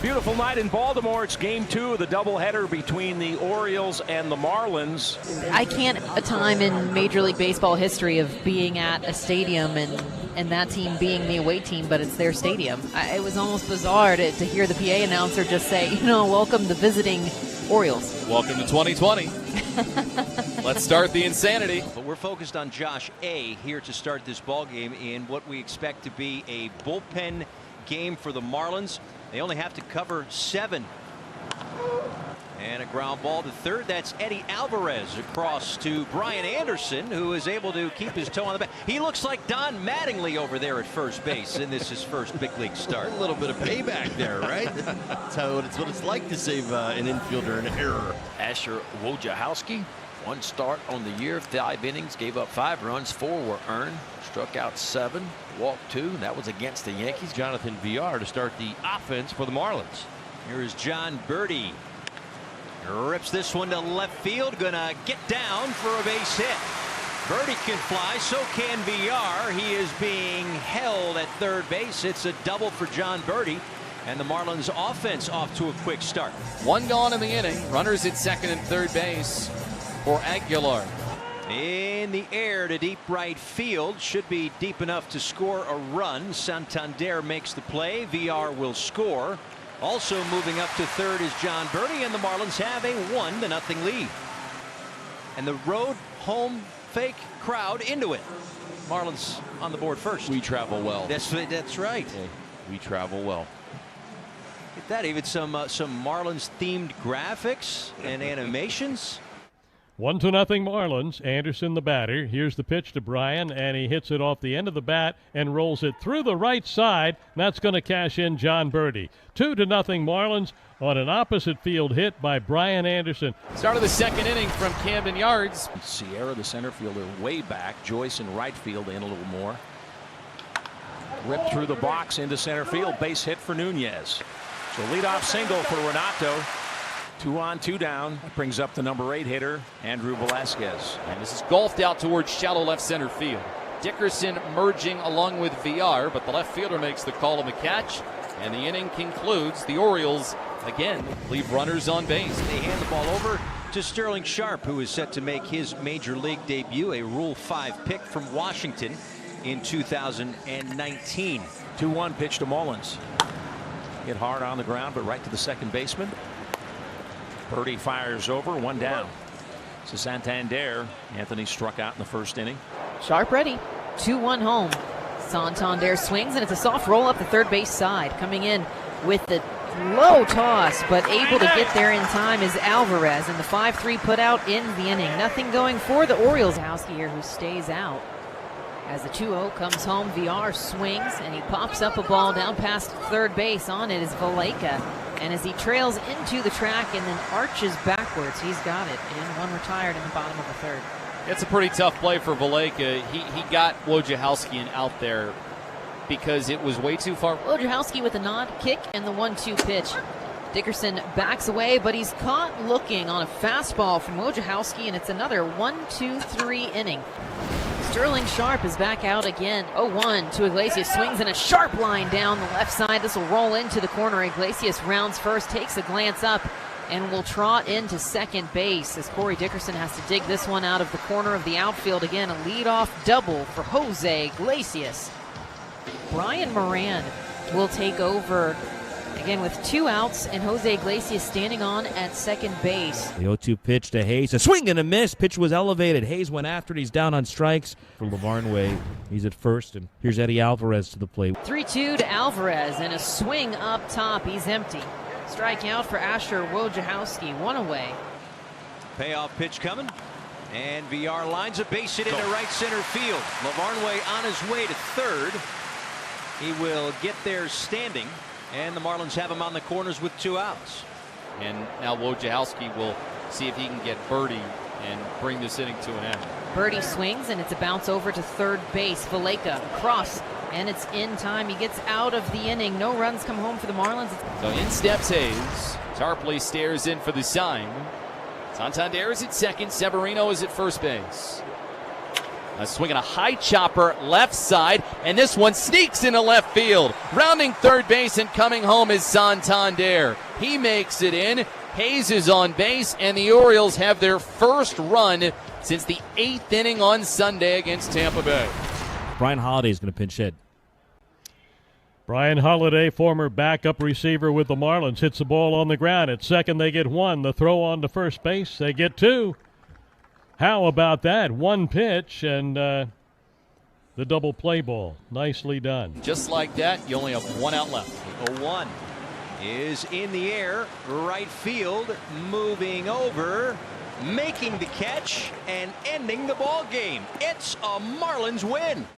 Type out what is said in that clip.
Beautiful night in Baltimore. It's game 2 of the doubleheader between the Orioles and the Marlins. I can't a time in Major League Baseball history of being at a stadium and that team being the away team, but it's their stadium. It was almost bizarre to hear the PA announcer just say, welcome the visiting Orioles. Welcome to 2020. Let's start the insanity. But we're focused on Josh A. here to start this ball game in what we expect to be a bullpen game for the Marlins. They only have to cover 7. And a ground ball to third. That's Eddie Alvarez across to Brian Anderson, who is able to keep his toe on the bat. He looks like Don Mattingly over there at first base, and this is his first big league start. A little bit of payback there, right? That's what it's like to save an infielder an error. Asher Wojciechowski, 1 start on the year, 5 innings, gave up 5 runs, 4 were earned, struck out 7, walked 2. That was against the Yankees. Jonathan Villar to start the offense for the Marlins. Here is John Birdie. Rips this one to left field. Gonna get down for a base hit. Birdie can fly, so can Villar. He is being held at third base. It's a double for John Birdie. And the Marlins offense off to a quick start. 1 gone in the inning. Runners at second and third base for Aguilar. In the air to deep right field. Should be deep enough to score a run. Santander makes the play. Villar will score. Also moving up to third is John Birdie, and the Marlins have a 1-0 lead. And the road home fake crowd into it. Marlins on the board first. We travel well. That's right. Okay. We travel well. Get that, even some Marlins themed graphics and animations. 1-0 Marlins. Anderson the batter. Here's the pitch to Brian, and he hits it off the end of the bat and rolls it through the right side. That's going to cash in John Birdie. 2-0 Marlins on an opposite field hit by Brian Anderson. Start of the second inning from Camden Yards. Sierra, the center fielder, way back. Joyce in right field in a little more. Ripped through the box into center field. Base hit for Nunez. So leadoff single for Renato. 2 on, 2 down. Brings up the number 8 hitter, Andrew Velasquez. And this is golfed out towards shallow left center field. Dickerson merging along with Villar, but the left fielder makes the call on the catch. And the inning concludes. The Orioles, again, leave runners on base. They hand the ball over to Sterling Sharp, who is set to make his major league debut, a Rule 5 pick from Washington in 2019. 2-1 pitch to Mullins. Hit hard on the ground, but right to the second baseman. Birdie fires over, 1 down. So Santander. Anthony struck out in the first inning. Sharp ready. 2-1 home. Santander swings, and it's a soft roll up the third base side. Coming in with the low toss, but able to get there in time is Alvarez, and the 5-3 put out in the inning. Nothing going for the Orioles. Howski here, who stays out. As the 2-0 comes home, Villar swings, and he pops up a ball down past third base. On it is Valleca. And as he trails into the track and then arches backwards, he's got it. And 1 retired in the bottom of the third. It's a pretty tough play for Valleca. He got Wojciechowski out there because it was way too far. Wojciechowski with a nod, kick, and the 1-2 pitch. Dickerson backs away, but he's caught looking on a fastball from Wojciechowski, and it's another 1-2-3 inning. Sterling Sharp is back out again. 0-1 to Iglesias. Swings in a sharp line down the left side. This will roll into the corner. Iglesias rounds first, takes a glance up, and will trot into second base as Corey Dickerson has to dig this one out of the corner of the outfield. Again, a leadoff double for Jose Iglesias. Brian Moran will take over again with 2 outs, and Jose Iglesias standing on at second base. The 0-2 pitch to Hayes. A swing and a miss. Pitch was elevated. Hayes went after it. He's down on strikes for Lavarnway. He's at first, and here's Eddie Alvarez to the plate. 3-2 to Alvarez, and a swing up top. He's empty. Strikeout for Asher Wojciechowski. 1 away. Payoff pitch coming. And Villar lines a base hit into right center field. Lavarnway on his way to third. He will get there standing. And the Marlins have him on the corners with 2 outs. And now Wojciechowski will see if he can get Birdie and bring this inning to an end. Birdie swings, and it's a bounce over to third base. Valleca across, and it's in time. He gets out of the inning. No runs come home for the Marlins. So in steps Hayes. Tarpley stares in for the sign. Santander is at second. Severino is at first base. A swing and a high chopper left side, and this one sneaks into left field. Rounding third base and coming home is Santander. He makes it in. Hayes is on base, and the Orioles have their first run since the 8th inning on Sunday against Tampa Bay. Brian Holiday is going to pinch hit. Brian Holiday, former backup receiver with the Marlins, hits the ball on the ground. At second, they get one. The throw on to first base, they get two. How about that? One pitch and the double play ball. Nicely done. Just like that, you only have one out left. The one is in the air, right field, moving over, making the catch, and ending the ball game. It's a Marlins win.